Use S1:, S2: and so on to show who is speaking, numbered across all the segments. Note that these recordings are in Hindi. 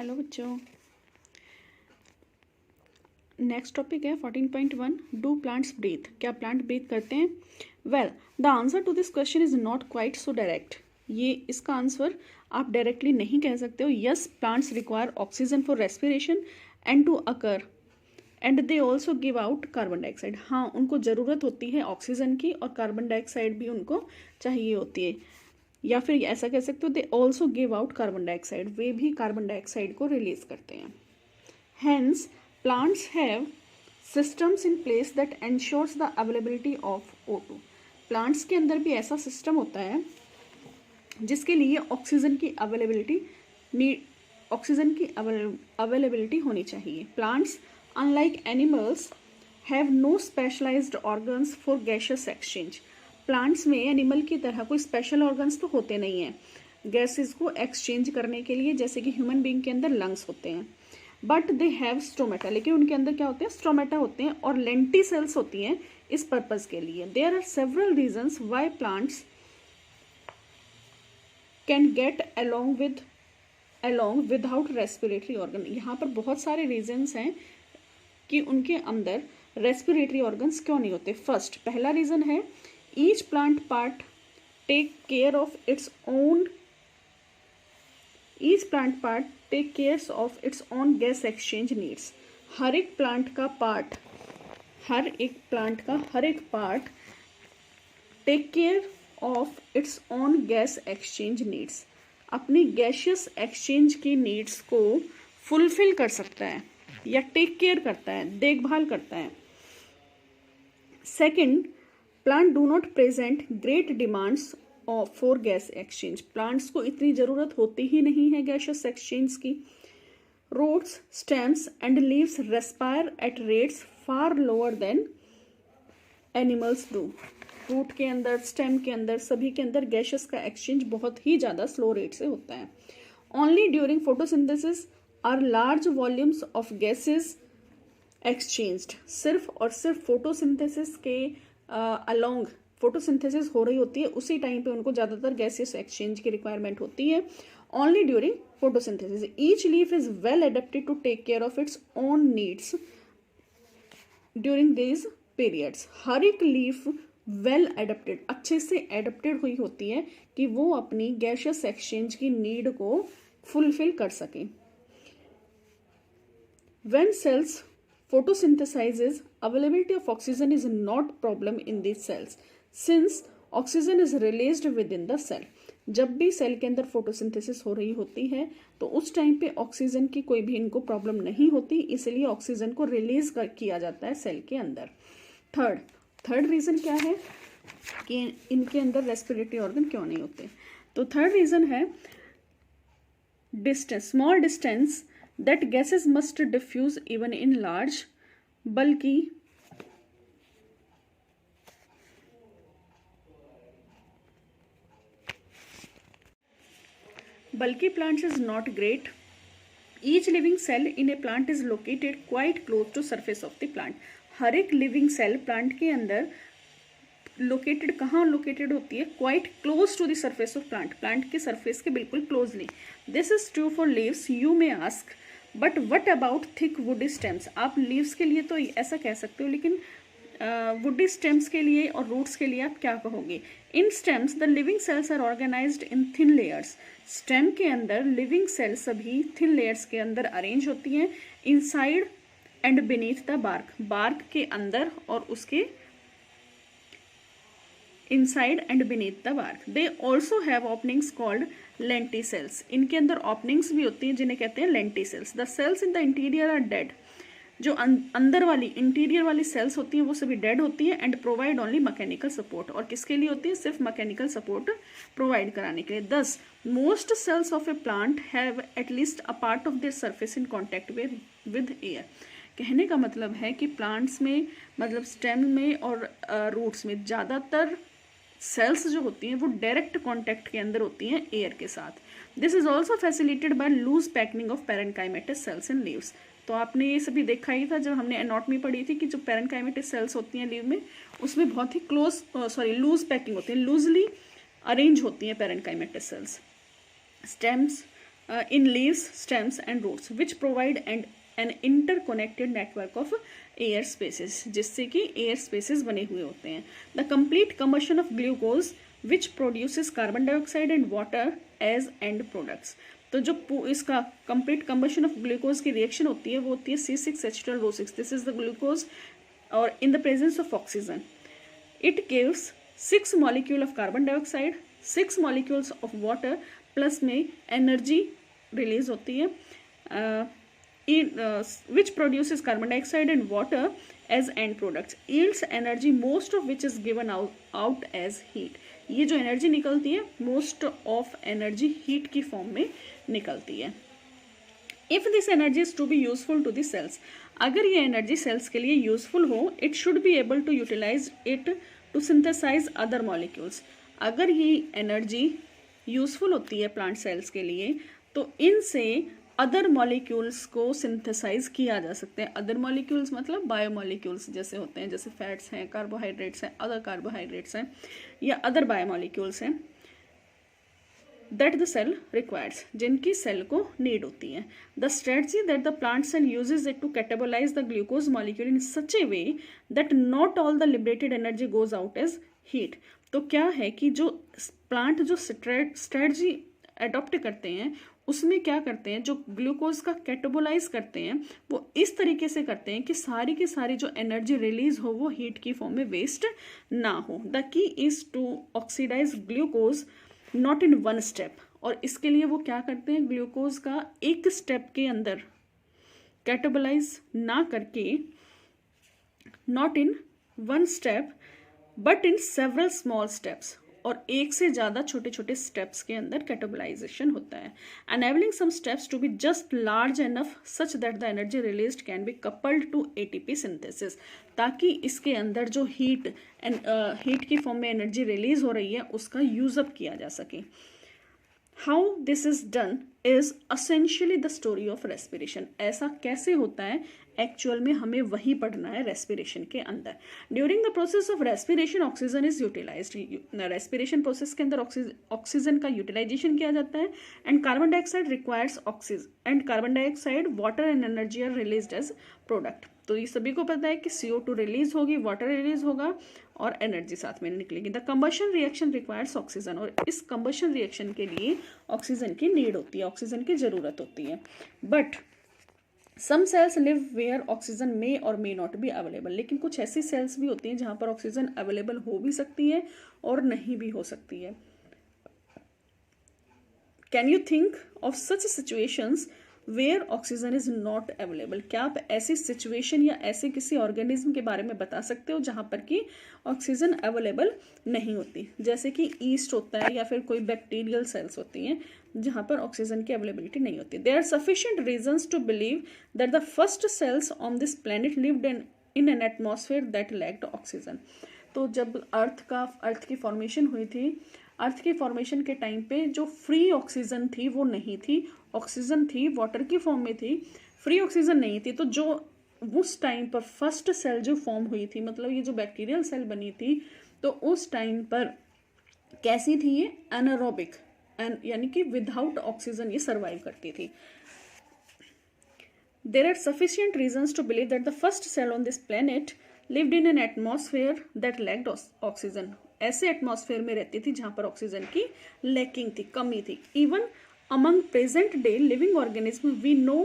S1: हेलो बच्चों, नेक्स्ट टॉपिक है 14.1 डू प्लांट्स ब्रीथ। क्या प्लांट ब्रीथ करते हैं? Well, the answer to this question is not quite so direct. ये इसका आंसर आप डायरेक्टली नहीं कह सकते हो। Yes, plants require oxygen for respiration and to occur and they also give out carbon dioxide. हाँ, उनको ज़रूरत होती है ऑक्सीजन की और कार्बन डाइऑक्साइड भी उनको चाहिए होती है, या फिर ऐसा कह सकते हो they also give out carbon dioxide, वे भी कार्बन डाइऑक्साइड को रिलीज करते हैं। Hence plants have systems in place that ensures the availability of O2। Plants के अंदर भी ऐसा सिस्टम होता है जिसके लिए ऑक्सीजन की अवेलेबिलिटी होनी चाहिए। Plants unlike animals have no specialised organs for gaseous exchange. Plants में एनिमल की तरह कोई स्पेशल ऑर्गन्स तो होते नहीं हैं गैसेस को एक्सचेंज करने के लिए, जैसे कि ह्यूमन बीइंग के अंदर लंग्स होते हैं। बट दे हैव स्टोमेटा, लेकिन उनके अंदर क्या होते हैं? स्टोमेटा होते हैं और लेंटी सेल्स होती हैं इस पर्पज के लिए। There are several reasons why plants can get along without respiratory organ. यहाँ पर बहुत सारे रीजन्स हैं कि उनके अंदर रेस्पिरेटरी ऑर्गन्स क्यों नहीं होते। फर्स्ट, पहला रीजन है each plant part take care of its own gas exchange needs. हर एक प्लांट का हर एक part take care of its own gas exchange needs, अपनी गैशियस एक्सचेंज की नीड्स को फुलफिल कर सकता है या टेक केयर करता है, देखभाल करता है। Second, plant do not present great demands for gas exchange. Plants को इतनी ज़रूरत होती ही नहीं है गैसियस एक्सचेंज की। Roots, stems and leaves respire at rates far lower than animals do. Root के अंदर, स्टेम के अंदर, सभी के अंदर गैसेस का एक्सचेंज बहुत ही ज़्यादा स्लो रेट से होता है। Only during photosynthesis are large volumes of gases exchanged. सिर्फ और सिर्फ फोटोसिंथेसिस के अलोंग फोटोसिंथेसिस हो रही होती है, उसी टाइम पे उनको ज़्यादातर गैसेस एक्सचेंज की रिक्वायरमेंट होती है। Only during photosynthesis. Each leaf is well adapted to take care of its own needs during these periods. हर एक लीफ वेल एडेप्टेड, अच्छे से एडेप्टेड हुई होती है कि वो अपनी गैसियस एक्सचेंज की नीड को फुलफिल कर सकें। When cells photosynthesizes, availability of oxygen is not problem in these cells since oxygen is released within the cell। जब भी सेल के अंदर फोटोसिंथेसिस हो रही होती है तो उस टाइम पे ऑक्सीजन की कोई भी इनको प्रॉब्लम नहीं होती, इसलिए ऑक्सीजन को रिलीज किया जाता है सेल के अंदर। थर्ड रीजन क्या है कि इनके अंदर रेस्पिरेटरी ऑर्गन क्यों नहीं होते? तो थर्ड रीजन है distance, small distance that gases must diffuse even in large bulky plants is not great. Each living cell in a plant is located quite close to surface of the plant। हर एक लिविंग सेल प्लांट के अंदर लोकेटेड कहाँ लोकेटेड होती है? Quite close to the surface of plant, plant के सरफेस के बिल्कुल closely. This is true for leaves. You may ask but what about thick woody stems. आप लीव्स के लिए तो ऐसा कह सकते हो, लेकिन वुडी स्टेम्स के लिए और रूट्स के लिए आप क्या कहोगे? In stems the living cells are organised in thin layers. Stem के अंदर लिविंग सेल्स सभी थिन लेयर्स के अंदर अरेंज होती हैं। Inside and beneath the bark, bark के अंदर और उसके inside and beneath the bark। They also have openings called lenticels। इनके अंदर openings भी होती हैं जिन्हें कहते हैं lenticels। The cells in the interior are dead। जो अंदर वाली इंटीरियर वाली सेल्स होती हैं वो सभी डेड होती हैं and provide only mechanical support. और किसके लिए होती है? सिर्फ मैकेनिकल सपोर्ट प्रोवाइड कराने के लिए। Thus most cells of a plant have at least a part of their surface in contact with air. कहने का मतलब है कि प्लांट्स में, मतलब स्टेम में और रूट्स में ज़्यादातर सेल्स जो होती हैं वो डायरेक्ट कांटेक्ट के अंदर होती हैं एयर के साथ। This is also facilitated by loose packing of parenchymatous cells in leaves. तो आपने ये सभी देखा ही था जब हमने एनाटॉमी पढ़ी थी कि जो पेरेन्काइमेटस सेल्स होती हैं लीव में, उसमें बहुत ही लूज पैकिंग होती है, लूजली अरेंज होती हैं parenchymatous cells. Stems in leaves, stems and roots which provide an interconnected network of air spaces, जिससे कि air spaces बने हुए होते हैं. The complete combustion of glucose which produces carbon dioxide and water as end products. तो जो इसका complete combustion of glucose की reaction होती है वो होती है C6H12O6. This is the glucose or in the presence of oxygen. It gives 6 molecule of carbon dioxide, 6 molecules of water plus में एनर्जी रिलीज होती है which produces carbon dioxide and water as end products. Yields energy most of which is given out as heat. ये जो एनर्जी निकलती है मोस्ट ऑफ एनर्जी हीट की फॉर्म में निकलती है. If this energy is to be useful to the cells, अगर ये एनर्जी सेल्स के लिए यूजफुल हो, it should be able to utilise it to synthesise other molecules. अगर ये एनर्जी यूजफुल होती है प्लांट सेल्स के लिए तो इनसे अदर मॉलिक्यूल्स को सिंथेसाइज किया जा सकते हैं. अदर मॉलिक्यूल्स मतलब बायोमॉलिक्यूल्स जैसे होते हैं, जैसे फैट्स हैं, कार्बोहाइड्रेट्स हैं, अदर कार्बोहाइड्रेट्स हैं या अदर बायोमॉलिक्यूल्स हैं दैट द सेल रिक्वायर्स, जिनकी सेल को नीड होती है. The strategy that the plant cell uses it to catabolise the glucose molecule in such a way that not all the liberated energy goes out as heat. तो क्या है कि जो प्लांट जो स्ट्रेटजी अडॉप्ट करते हैं उसमें क्या करते हैं, जो ग्लूकोज का कैटेबोलाइज करते हैं वो इस तरीके से करते हैं कि सारी की सारी जो एनर्जी रिलीज हो वो हीट की फॉर्म में वेस्ट ना हो. The key is to oxidise glucose not in one step. और इसके लिए वो क्या करते हैं, ग्लूकोज का एक स्टेप के अंदर कैटेबोलाइज ना करके, not in one step but in several small steps, और एक से ज़्यादा छोटे छोटे स्टेप्स के अंदर कैटेबलाइजेशन होता है. Enabling some steps to be just large enough such that the energy released can be coupled to ATP synthesis, ताकि इसके अंदर जो हीट की फॉर्म में एनर्जी रिलीज हो रही है उसका यूजअप किया जा सके. How this is done is essentially the story of respiration. ऐसा कैसे होता है एक्चुअल में हमें वही पढ़ना है रेस्पिरेशन के अंदर. During the process of respiration oxygen is utilised. Respiration process के अंदर ऑक्सीजन का यूटिलाइजेशन किया जाता है and carbon dioxide requires oxygen and carbon dioxide water and energy are released as product. तो ये सभी को पता है कि CO2 रिलीज होगी, वाटर रिलीज होगा और एनर्जी साथ में निकलेगी. The combustion reaction requires oxygen. और इस कंबशन रिएक्शन के लिए ऑक्सीजन की नीड होती है, ऑक्सीजन की जरूरत होती है. But some cells live where oxygen may और मे नॉट बी अवेलेबल. लेकिन कुछ ऐसी सेल्स भी होती हैं जहां पर ऑक्सीजन अवेलेबल हो भी सकती है और नहीं भी हो सकती है. Can you think of such situations where oxygen is not available. क्या आप ऐसी सिचुएशन या ऐसे किसी ऑर्गेनिज्म के बारे में बता सकते हो जहां पर कि ऑक्सीजन अवेलेबल नहीं होती, जैसे कि ईस्ट होता है या फिर कोई बैक्टीरियल सेल्स होती हैं जहां पर ऑक्सीजन की अवेलेबिलिटी नहीं होती. There are sufficient reasons to believe that the first cells on this planet lived in an atmosphere that lacked oxygen. तो जब अर्थ की फॉर्मेशन हुई थी, अर्थ की फॉर्मेशन के टाइम पे जो फ्री ऑक्सीजन थी वो नहीं थी. ऑक्सीजन थी, वाटर की फॉर्म में थी, फ्री ऑक्सीजन नहीं थी. तो जो उस टाइम पर फर्स्ट सेल जो फॉर्म हुई थी, मतलब ये जो बैक्टीरियल सेल बनी थी, तो उस टाइम पर कैसी थी ये, एनारोबिक, यानी कि विदाउट ऑक्सीजन ये सर्वाइव करती थी. There are sufficient reasons to believe that the first cell on this planet lived in an atmosphere that lacked oxygen. ऐसे एटमॉस्फेयर में रहती थी जहां पर ऑक्सीजन की लैकिंग थी, कमी थी. Even among present day living organism we know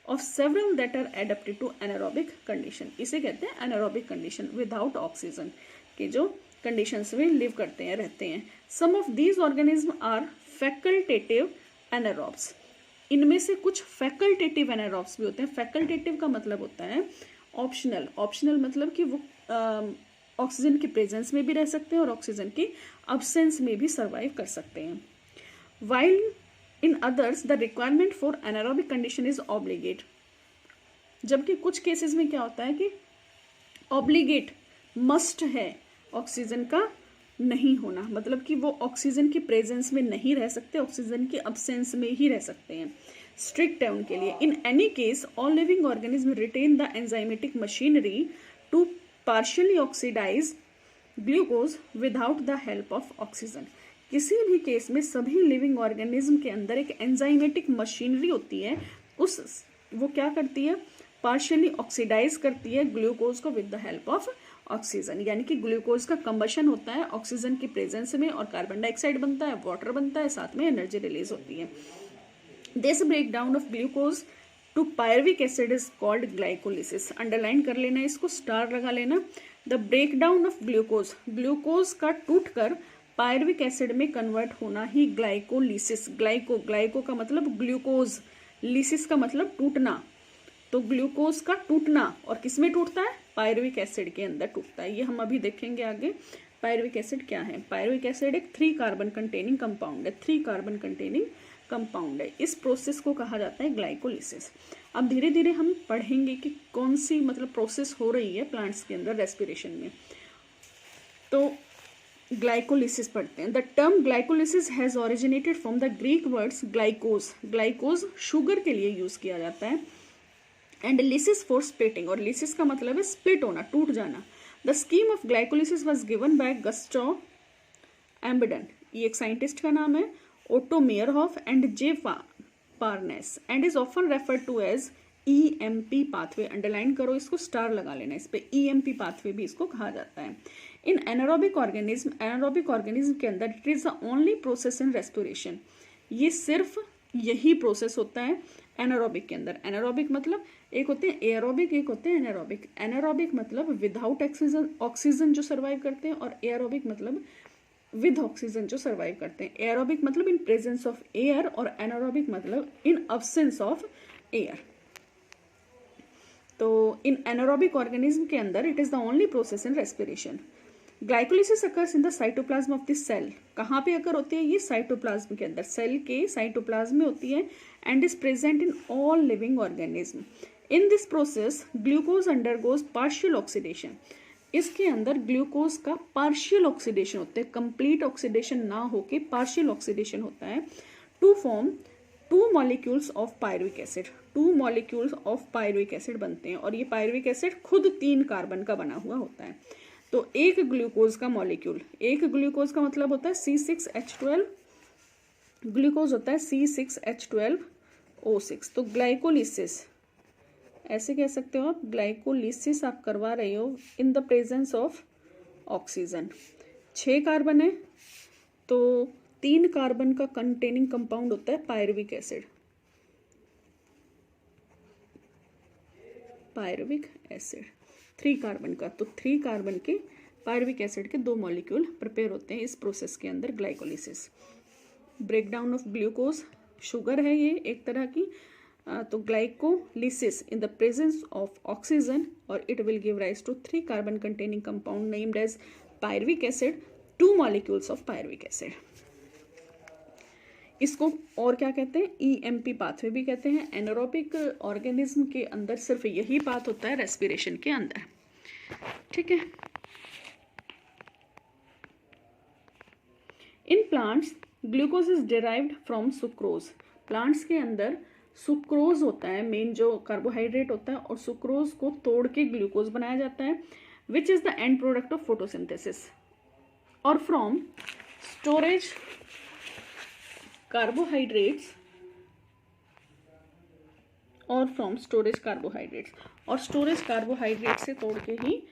S1: of several that are adapted to anaerobic condition. इसे कहते हैं एनारोबिक कंडीशन, विदाउट ऑक्सीजन के जो कंडीशंस में लिव करते हैं, रहते हैं. Some of these organism are facultative anaerobes. इनमें से कुछ फैकल्टेटिव एनारोब्स भी होते हैं. फैकल्टेटिव का मतलब होता है ऑप्शनल. ऑप्शनल मतलब कि वो ऑक्सीजन की प्रेजेंस में भी रह सकते हैं और ऑक्सीजन की अब्सेंस में भी सर्वाइव कर सकते हैं. While in others the requirement for anaerobic condition is obligate. जबकि कुछ केसेस में क्या होता है कि ऑब्लिगेट, मस्ट है ऑक्सीजन का नहीं होना, मतलब कि वो ऑक्सीजन की प्रेजेंस में नहीं रह सकते, ऑक्सीजन की अब्सेंस में ही रह सकते हैं. स्ट्रिक्ट है उनके लिए. In any case all living organism retain the enzymatic machinery to partially oxidize glucose without the help of oxygen. किसी भी केस में सभी लिविंग ऑर्गेनिज्म के अंदर एक एंजाइमेटिक मशीनरी होती है, वो क्या करती है, पार्शियली ऑक्सीडाइज करती है ग्लूकोज को with the help of oxygen, यानी कि ग्लूकोज का कंबशन होता है ऑक्सीजन की प्रेजेंस में और कार्बन डाइऑक्साइड बनता है, वाटर बनता है, साथ में एनर्जी रिलीज होती है। This break down of glucose to pyruvic acid is called glycolysis. Underline कर लेना, इसको स्टार लगा लेना। The break down of glucose, glucose का टूटकर पायरुविक एसिड में कन्वर्ट होना ही ग्लाइकोलिसिस। ग्लाइको का मतलब ग्लूकोज, लिसिस का मतलब टूटना। तो ग्लूकोज का टूटना, और किसमें टूटता है, पायरुविक एसिड के अंदर टूटता है। ये हम अभी देखेंगे आगे पायरुविक एसिड क्या है। पायरुविक एसिड एक 3 कार्बन कंटेनिंग कंपाउंड है, 3 कार्बन कंटेनिंग कंपाउंड है। इस प्रोसेस को कहा जाता है ग्लाइकोलिसिस। अब धीरे धीरे हम पढ़ेंगे कि कौन सी मतलब प्रोसेस हो रही है प्लांट्स के अंदर रेस्पिरेशन में। तो ग्लाइकोलिसिस पढ़ते हैं। The term glycolysis has originated from the Greek words glycos. Glycos sugar के लिए यूज किया जाता है, एंड लिसिस फॉर स्प्लिटिंग, और लिसिस का मतलब है स्प्लिट होना, टूट जाना। The scheme of glycolysis was given by Gustav Embden, ये एक साइंटिस्ट का नाम है, Otto Meyerhof and J Parnas, and is often referred to as EMP pathway. Underline करो, इसको स्टार लगा लेना, इस पे EMP पाथवे भी इसको कहा जाता है। इन एनारोबिक ऑर्गेनिज्म के अंदर it is the only process in respiration, ये सिर्फ यही प्रोसेस होता है एनारोबिक के अंदर। एनारोबिक मतलब एक होते हैं एयरोबिक, एक होते हैं एनारोबिक। एनारोबिक मतलब विदाउट ऑक्सीजन जो सर्वाइव करते हैं, और एयरोबिक मतलब विद ऑक्सीजन जो सर्वाइव करते हैं। एयरोबिक मतलब इन प्रेजेंस ऑफ एयर, और एनारोबिक मतलब इन अब्सेंस ऑफ एयर। तो इन एनारोबिक ऑर्गेनिज्म के अंदर it is the only process in respiration. Glycolysis occurs in the cytoplasm of the cell. कहाँ पे अकर होती है ये, साइटोप्लाज्म के अंदर, सेल के साइटोप्लाज्म में होती है, and is present in all living organism. In this process glucose undergoes partial oxidation. इसके अंदर ग्लूकोज का पार्शियल ऑक्सीडेशन होता है, कंप्लीट ऑक्सीडेशन ना होके पार्शियल ऑक्सीडेशन होता है, to form 2 molecules of pyruvic acid. 2 molecules of pyruvic acid बनते हैं, और ये पायरुविक एसिड खुद 3 कार्बन का बना हुआ होता है। तो एक ग्लूकोज का मॉलिक्यूल, एक ग्लूकोज का मतलब होता है C6H12, ग्लूकोज होता है C6H12O6। तो ग्लाइकोलिसिस ऐसे कह सकते हो आप, ग्लाइकोलिसिस आप करवा रहे हो इन the presence of oxygen. 6 carbon है, तो 3 कार्बन का कंटेनिंग कंपाउंड होता है pyruvic acid. Pyruvic acid 3 carbon का, तो 3 कार्बन के पायरुविक एसिड के 2 मॉलिक्यूल प्रिपेयर होते हैं इस प्रोसेस के अंदर, glycolysis. Breakdown of glucose, sugar है ये एक तरह की, तो glycolysis in the presence of oxygen, और it will give rise to 3 carbon containing compound named as pyruvic acid, 2 molecules of pyruvic acid. इसको और क्या कहते हैं, EMP पाथवे भी कहते हैं। एनारोबिक ऑर्गेनिज्म के अंदर सिर्फ यही पाथ होता है रेस्पिरेशन के अंदर, ठीक है। In plants glucose is derived from sucrose. Plants के अंदर सुक्रोज होता है, मेन जो कार्बोहाइड्रेट होता है, और सुक्रोज को तोड़ के ग्लूकोज बनाया जाता है, which is the end product of photosynthesis. और फ्रॉम स्टोरेज कार्बोहाइड्रेट्स, और फ्रॉम स्टोरेज कार्बोहाइड्रेट्स, और स्टोरेज कार्बोहाइड्रेट से तोड़ के ही